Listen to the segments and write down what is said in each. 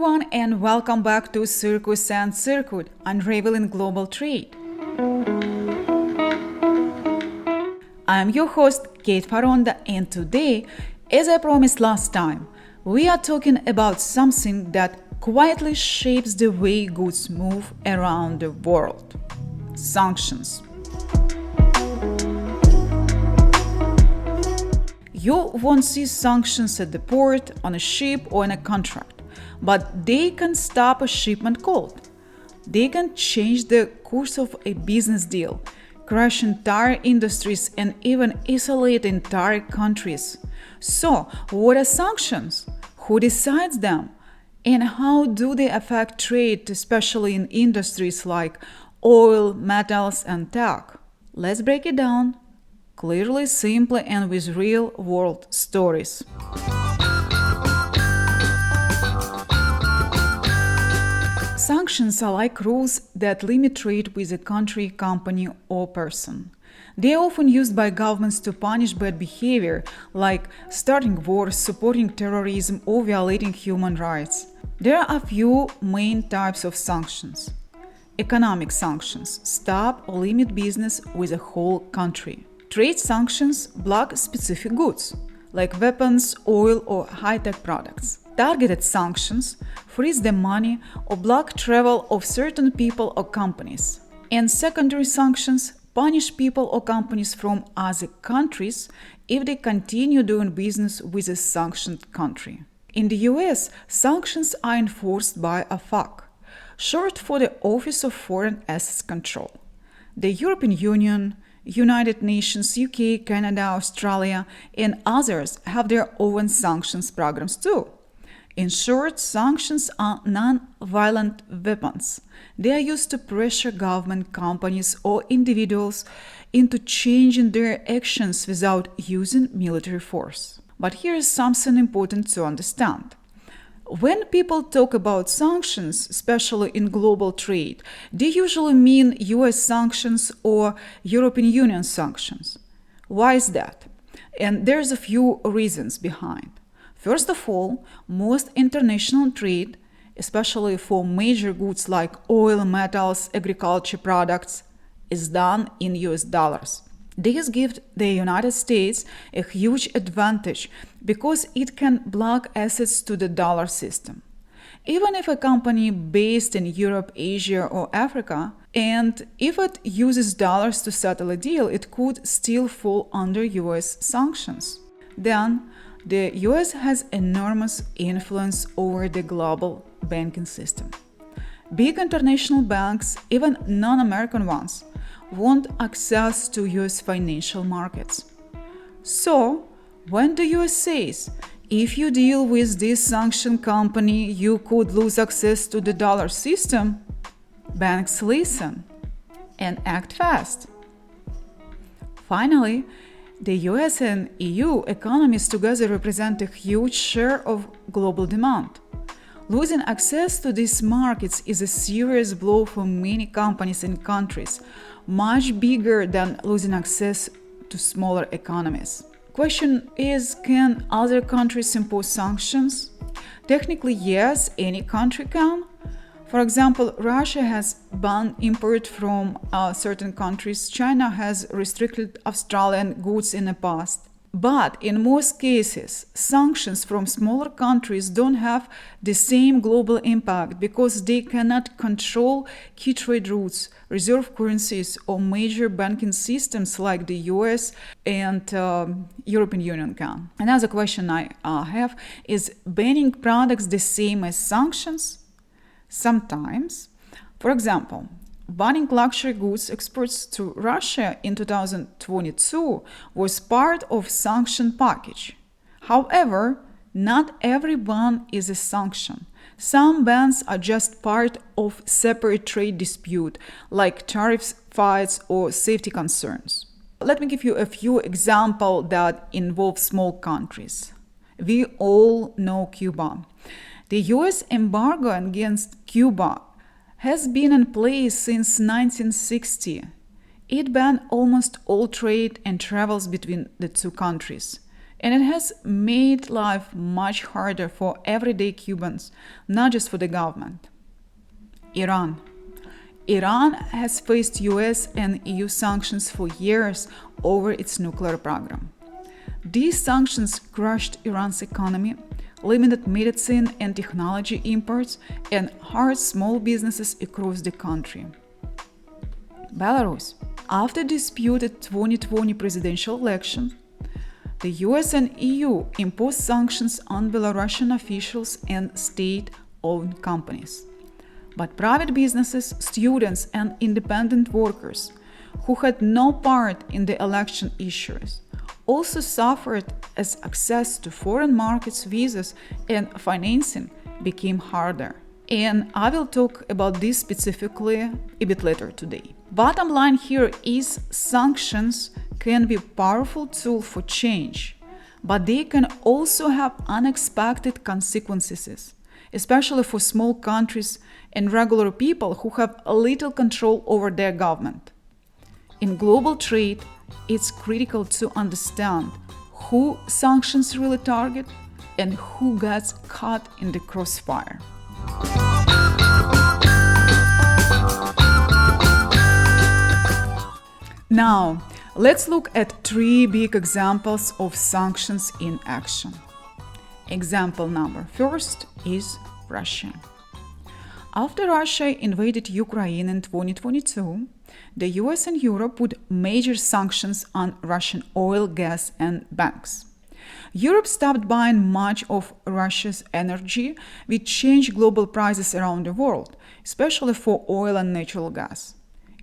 everyone, and welcome back to Circus Circuit, Unraveling Global Trade. I'm your host, Kate Foronda, and today, as I promised last time, we are talking about something that quietly shapes the way goods move around the world: sanctions. You won't see sanctions at the port, on a ship, or in a contract, but they can stop a shipment cold. They can change the course of a business deal, crash entire industries, and even isolate entire countries. So, what are sanctions? Who decides them? And how do they affect trade, especially in industries like oil, metals, and tech? Let's break it down clearly, simply, and with real-world stories. Sanctions are like rules that limit trade with a country, company, or person. They are often used by governments to punish bad behavior, like starting wars, supporting terrorism, or violating human rights. There are a few main types of sanctions. Economic sanctions stop or limit business with a whole country. Trade sanctions block specific goods, like weapons, oil, or high-tech products. Targeted sanctions freeze the money or block travel of certain people or companies. And secondary sanctions punish people or companies from other countries if they continue doing business with a sanctioned country. In the US, sanctions are enforced by OFAC, short for the Office of Foreign Assets Control. The European Union, United Nations, UK, Canada, Australia, and others have their own sanctions programs too. In short, sanctions are non-violent weapons. They are used to pressure government, companies, or individuals into changing their actions without using military force. But here is something important to understand. When people talk about sanctions, especially in global trade, they usually mean US sanctions or European Union sanctions. Why is that? And there's a few reasons behind. First of all, most international trade, especially for major goods like oil, metals, agriculture products, is done in US dollars. This gives the United States a huge advantage because it can block access to the dollar system. Even if a company based in Europe, Asia, or Africa, and if it uses dollars to settle a deal, it could still fall under US sanctions. Then, the US has enormous influence over the global banking system. Big international banks, even non-American ones, want access to US financial markets. So, when the US says, if you deal with this sanctioned company, you could lose access to the dollar system, banks listen and act fast. Finally, the US and EU economies together represent a huge share of global demand. Losing access to these markets is a serious blow for many companies and countries, much bigger than losing access to smaller economies. Question is, can other countries impose sanctions? Technically, yes, any country can. For example, Russia has banned import from certain countries. China has restricted Australian goods in the past. But in most cases, sanctions from smaller countries don't have the same global impact because they cannot control key trade routes, reserve currencies, or major banking systems like the US and European Union can. Another question I have is banning products the same as sanctions? Sometimes. For example, banning luxury goods exports to Russia in 2022 was part of sanction package. However, not every ban is a sanction. Some bans are just part of separate trade dispute, like tariff fights or safety concerns. Let me give you a few examples that involve small countries. We all know Cuba. The US embargo against Cuba has been in place since 1960. It banned almost all trade and travels between the two countries. and it has made life much harder for everyday Cubans, not just for the government. Iran. Iran has faced US and EU sanctions for years over its nuclear program. These sanctions crushed Iran's economy, limited medicine and technology imports, and hurt small businesses across the country. Belarus. After disputed 2020 presidential election, the US and EU imposed sanctions on Belarusian officials and state-owned companies. But private businesses, students, and independent workers who had no part in the election issues also suffered as access to foreign markets, visas, and financing became harder. And I will talk about this specifically a bit later today. Bottom line here is sanctions can be a powerful tool for change, but they can also have unexpected consequences, especially for small countries and regular people who have little control over their government. In global trade, it's critical to understand who sanctions really target and who gets caught in the crossfire. Now, let's look at 3 big examples of sanctions in action. Example number 1 is Russia. After Russia invaded Ukraine in 2022, the US and Europe put major sanctions on Russian oil, gas, and banks. Europe stopped buying much of Russia's energy, which changed global prices around the world, especially for oil and natural gas.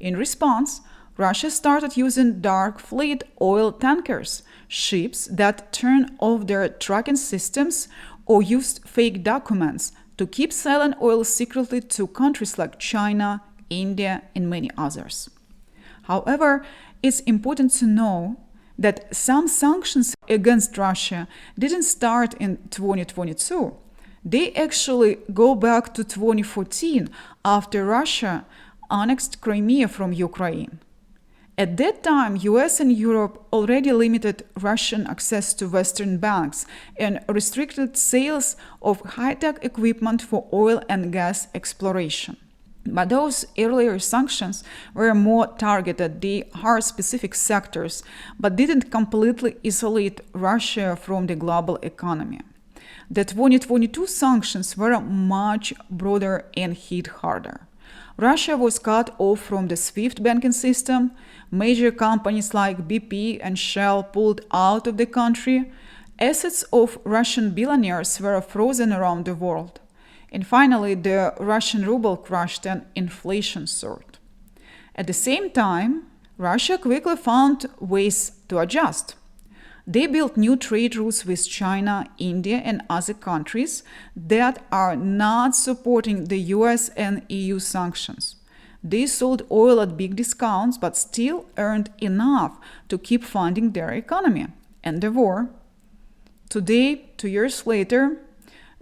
In response, Russia started using dark fleet oil tankers, ships that turned off their tracking systems or used fake documents to keep selling oil secretly to countries like China, India, and many others. However, it's important to know that some sanctions against Russia didn't start in 2022. They actually go back to 2014 after Russia annexed Crimea from Ukraine. At that time, US and Europe already limited Russian access to Western banks and restricted sales of high-tech equipment for oil and gas exploration. But those earlier sanctions were more targeted. They hurt specific sectors, but didn't completely isolate Russia from the global economy. The 2022 sanctions were much broader and hit harder. Russia was cut off from the SWIFT banking system. Major companies like BP and Shell pulled out of the country. Assets of Russian billionaires were frozen around the world. And finally, the Russian ruble crashed and inflation soared. At the same time, Russia quickly found ways to adjust. They built new trade routes with China, India, and other countries that are not supporting the US and EU sanctions. They sold oil at big discounts, but still earned enough to keep funding their economy and the war. Today, 2 years later,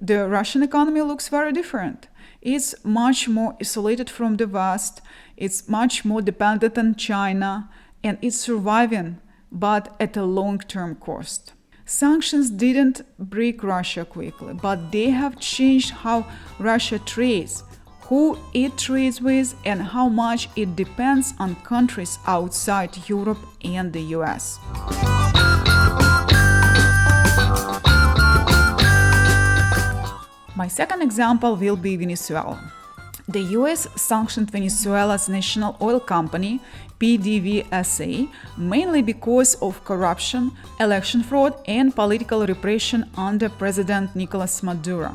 the Russian economy looks very different. It's much more isolated from the West, it's much more dependent on China, and it's surviving, but at a long-term cost. Sanctions didn't break Russia quickly, but they have changed how Russia trades, who it trades with, and how much it depends on countries outside Europe and the US. My second example will be Venezuela. The US sanctioned Venezuela's national oil company, PDVSA, mainly because of corruption, election fraud, and political repression under President Nicolas Maduro.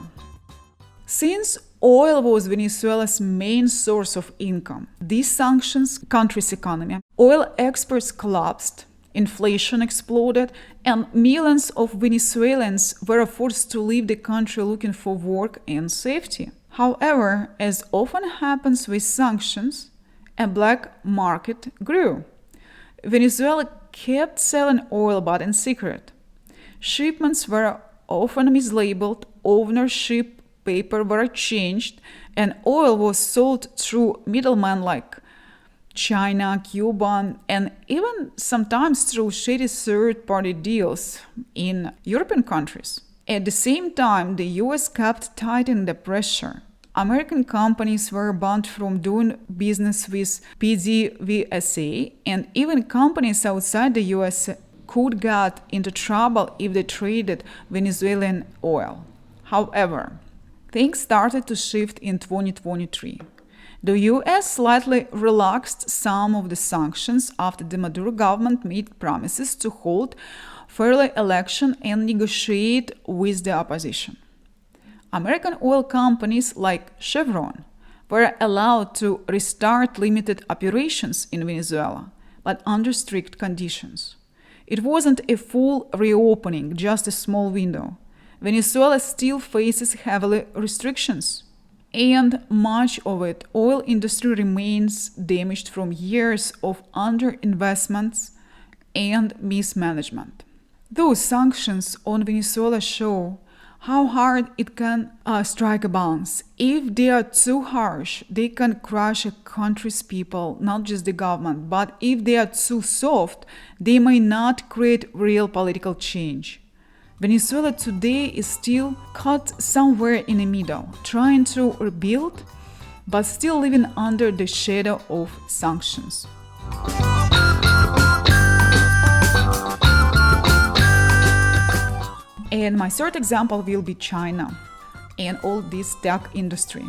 Since oil was Venezuela's main source of income, these sanctions country's economy. Oil exports collapsed, inflation exploded, and millions of Venezuelans were forced to leave the country looking for work and safety. However, as often happens with sanctions, a black market grew. Venezuela kept selling oil, but in secret. Shipments were often mislabeled, ownership papers were changed, and oil was sold through middlemen like China, Cuba, and even sometimes through shady third-party deals in European countries. At the same time, the US kept tightening the pressure. American companies were banned from doing business with PDVSA, and even companies outside the US could get into trouble if they traded Venezuelan oil. However, things started to shift in 2023. The US slightly relaxed some of the sanctions after the Maduro government made promises to hold fair election and negotiate with the opposition. American oil companies like Chevron were allowed to restart limited operations in Venezuela, but under strict conditions. It wasn't a full reopening, just a small window. Venezuela still faces heavy restrictions, and much of its oil industry remains damaged from years of underinvestments and mismanagement. Those sanctions on Venezuela show how hard it can strike a balance. If they are too harsh, they can crush a country's people, not just the government. But if they are too soft, they may not create real political change. Venezuela today is still caught somewhere in the middle, trying to rebuild, but still living under the shadow of sanctions. And my third example will be China and all this tech industry.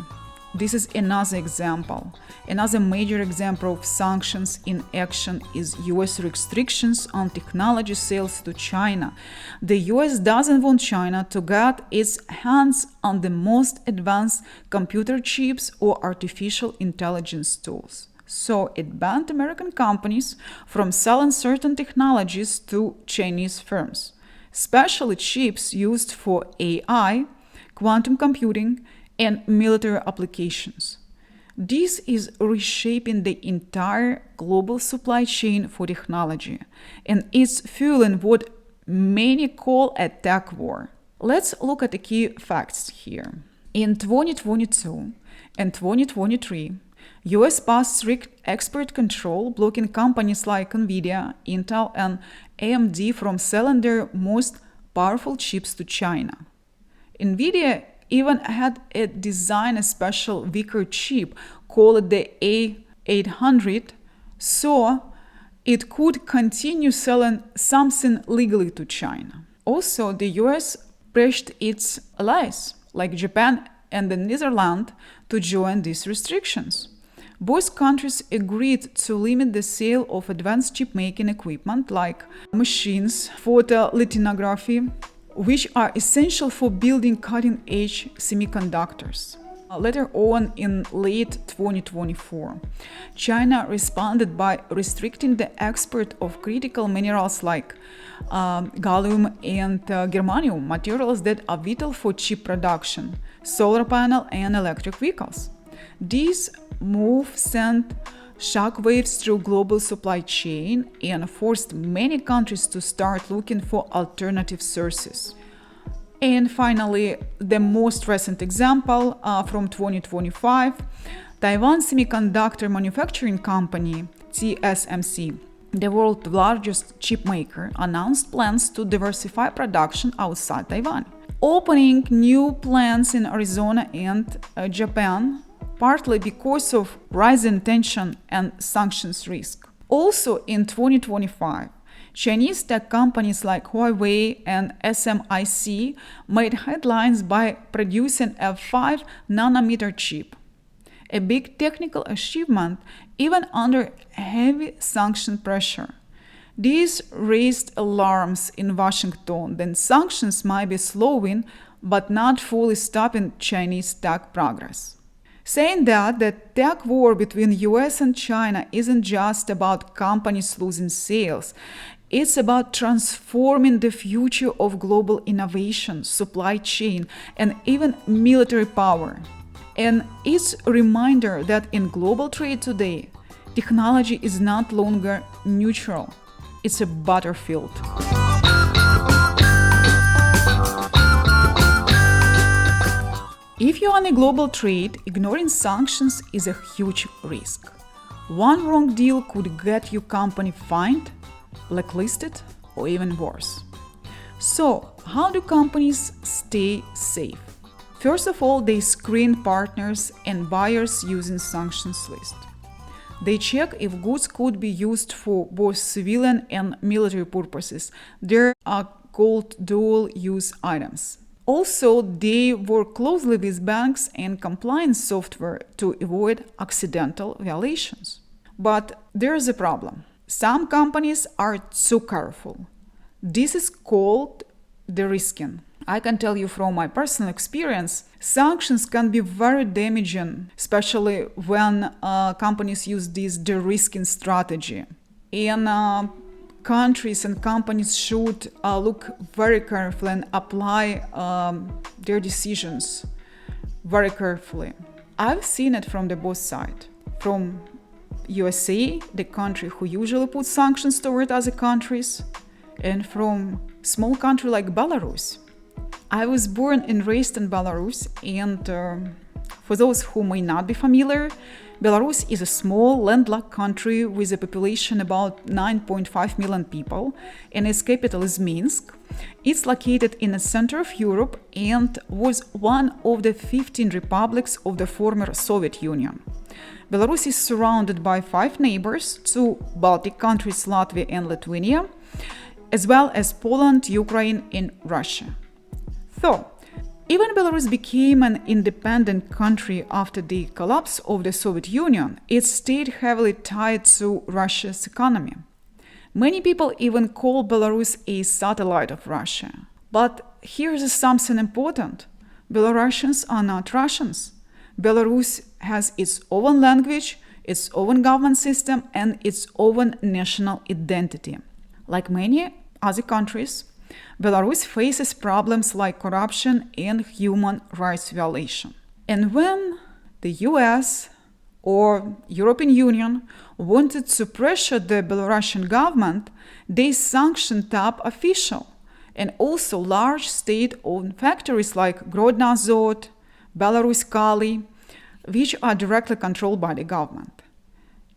This is another example. Another major example of sanctions in action is US restrictions on technology sales to China. The US doesn't want China to get its hands on the most advanced computer chips or artificial intelligence tools. So it banned American companies from selling certain technologies to Chinese firms, especially chips used for AI, quantum computing, and military applications. This is reshaping the entire global supply chain for technology, and it's fueling what many call a tech war. Let's look at the key facts here. In 2022 and 2023, US passed strict export control, blocking companies like Nvidia, Intel, and AMD from selling their most powerful chips to China. Nvidia even had designed a special weaker chip called the A800 so it could continue selling something legally to China. Also, the US pressured its allies like Japan and the Netherlands to join these restrictions. Both countries agreed to limit the sale of advanced chip-making equipment like machines, photolithography, which are essential for building cutting-edge semiconductors. Later on, in late 2024, China responded by restricting the export of critical minerals like gallium and germanium, materials that are vital for chip production, solar panel, and electric vehicles. This move sent shockwaves through global supply chain and forced many countries to start looking for alternative sources. And finally, the most recent example from 2025, Taiwan Semiconductor Manufacturing Company, TSMC, the world's largest chip maker, announced plans to diversify production outside Taiwan, opening new plants in Arizona and Japan, partly because of rising tension and sanctions risk. Also in 2025, Chinese tech companies like Huawei and SMIC made headlines by producing a 5-nanometer chip, a big technical achievement even under heavy sanction pressure. This raised alarms in Washington that sanctions might be slowing but not fully stopping Chinese tech progress. Saying that the tech war between US and China isn't just about companies losing sales, it's about transforming the future of global innovation, supply chain, and even military power. And it's a reminder that in global trade today, technology is not longer neutral, it's a battlefield. If you're on a global trade, ignoring sanctions is a huge risk. One wrong deal could get your company fined, blacklisted, or even worse. So, how do companies stay safe? First of all, they screen partners and buyers using sanctions list. They check if goods could be used for both civilian and military purposes. They are called dual-use items. Also, they work closely with banks and compliance software to avoid accidental violations. But there is a problem. Some companies are too careful. This is called de-risking. I can tell you from my personal experience, sanctions can be very damaging, especially when companies use this de-risking strategy. And countries and companies should look very carefully and apply their decisions very carefully. I've seen it from the both sides. From USA, the country who usually puts sanctions toward other countries, and from small country like Belarus. I was born and raised in Belarus, and for those who may not be familiar, Belarus is a small landlocked country with a population about 9.5 million people, and its capital is Minsk. It's located in the center of Europe and was one of the 15 republics of the former Soviet Union. Belarus is surrounded by 5 neighbors, 2 Baltic countries, Latvia and Lithuania, as well as Poland, Ukraine and Russia. So, even Belarus became an independent country after the collapse of the Soviet Union, it stayed heavily tied to Russia's economy. Many people even call Belarus a satellite of Russia. But here's something important. Belarusians are not Russians. Belarus has its own language, its own government system, and its own national identity. Like many other countries, Belarus faces problems like corruption and human rights violation. And when the US or European Union wanted to pressure the Belarusian government, they sanctioned top officials and also large state-owned factories like Grodno Azot, Belarus Kali, which are directly controlled by the government.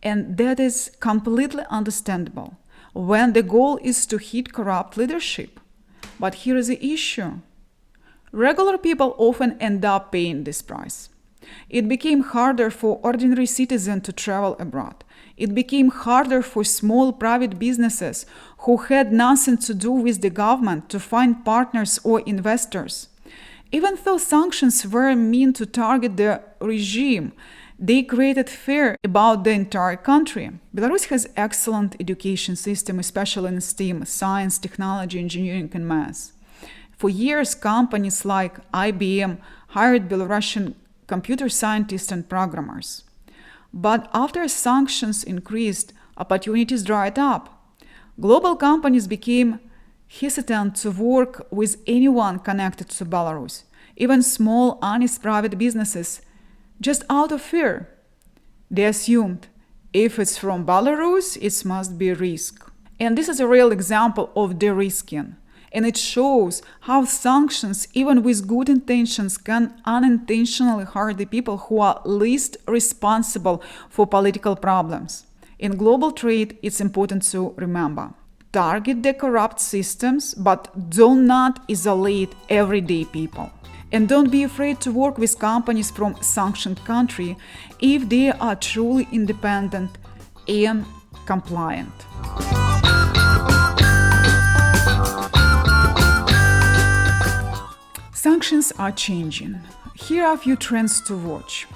And that is completely understandable when the goal is to hit corrupt leadership. But here is the issue. Regular people often end up paying this price. It became harder for ordinary citizens to travel abroad. It became harder for small private businesses who had nothing to do with the government to find partners or investors. Even though sanctions were meant to target the regime, they created fear about the entire country. Belarus has excellent education system, especially in STEM, science, technology, engineering, and math. For years, companies like IBM hired Belarusian computer scientists and programmers. But after sanctions increased, opportunities dried up. Global companies became hesitant to work with anyone connected to Belarus, even small, honest private businesses, just out of fear. They assumed if it's from Belarus, it must be risk. And this is a real example of de-risking. And it shows how sanctions, even with good intentions, can unintentionally hurt the people who are least responsible for political problems. In global trade, it's important to remember. Target the corrupt systems, but do not isolate everyday people. And don't be afraid to work with companies from sanctioned country if they are truly independent and compliant. Sanctions are changing. Here are a few trends to watch.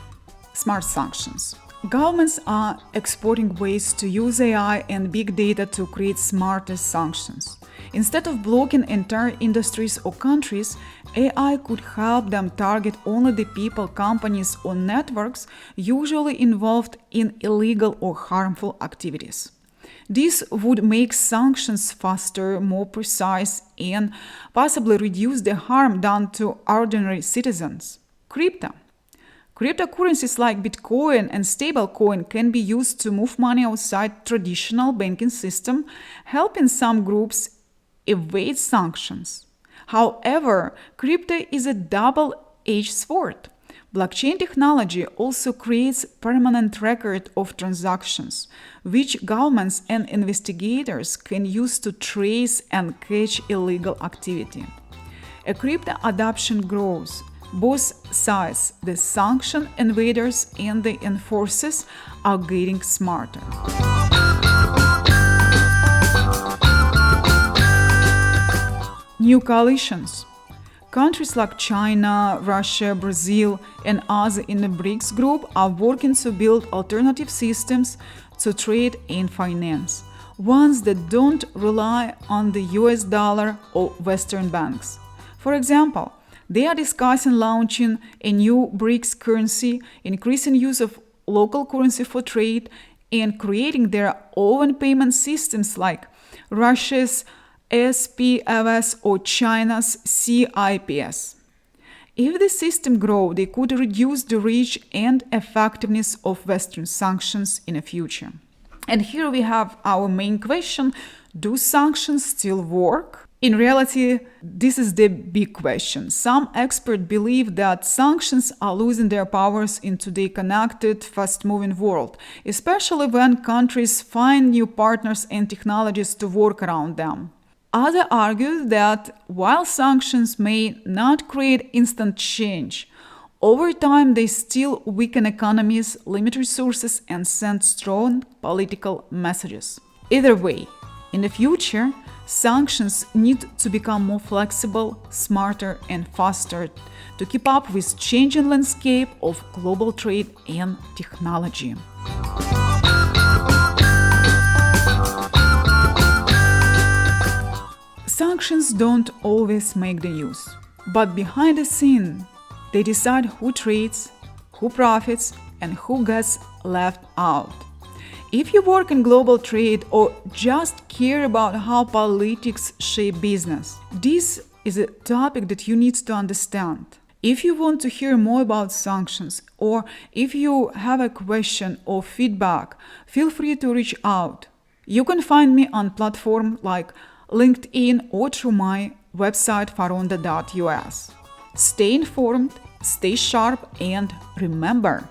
Smart sanctions. Governments are exploring ways to use AI and big data to create smarter sanctions. Instead of blocking entire industries or countries, AI could help them target only the people, companies, or networks usually involved in illegal or harmful activities. This would make sanctions faster, more precise, and possibly reduce the harm done to ordinary citizens. Cryptocurrencies like Bitcoin and stablecoin can be used to move money outside traditional banking system, helping some groups evade sanctions. However, crypto is a double-edged sword. Blockchain technology also creates permanent record of transactions, which governments and investigators can use to trace and catch illegal activity. As crypto adoption grows, both sides, the sanction invaders and the enforcers, are getting smarter. New coalitions. Countries like China, Russia, Brazil, and others in the BRICS group are working to build alternative systems to trade and finance, ones that don't rely on the US dollar or Western banks. For example, they are discussing launching a new BRICS currency, increasing use of local currency for trade, and creating their own payment systems like Russia's SPFS or China's CIPS. If the system grows, they could reduce the reach and effectiveness of Western sanctions in the future. And here we have our main question: do sanctions still work? In reality, this is the big question. Some experts believe that sanctions are losing their powers in today's connected, fast-moving world, especially when countries find new partners and technologies to work around them. Others argue that while sanctions may not create instant change, over time they still weaken economies, limit resources, and send strong political messages. Either way, in the future, sanctions need to become more flexible, smarter, and faster to keep up with changing landscape of global trade and technology. Sanctions don't always make the news, but behind the scene, they decide who trades, who profits, and who gets left out. If you work in global trade or just care about how politics shape business, this is a topic that you need to understand. If you want to hear more about sanctions, or if you have a question or feedback, feel free to reach out. You can find me on platforms like LinkedIn or through my website foronda.us. Stay informed, stay sharp, and remember,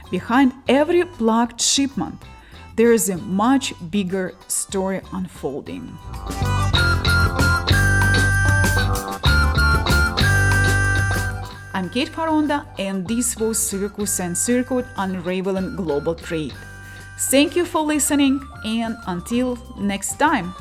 behind every blocked shipment, there is a much bigger story unfolding. I'm Kate Foronda, and this was Circus and Circuit Unraveling Global Trade. Thank you for listening, and until next time.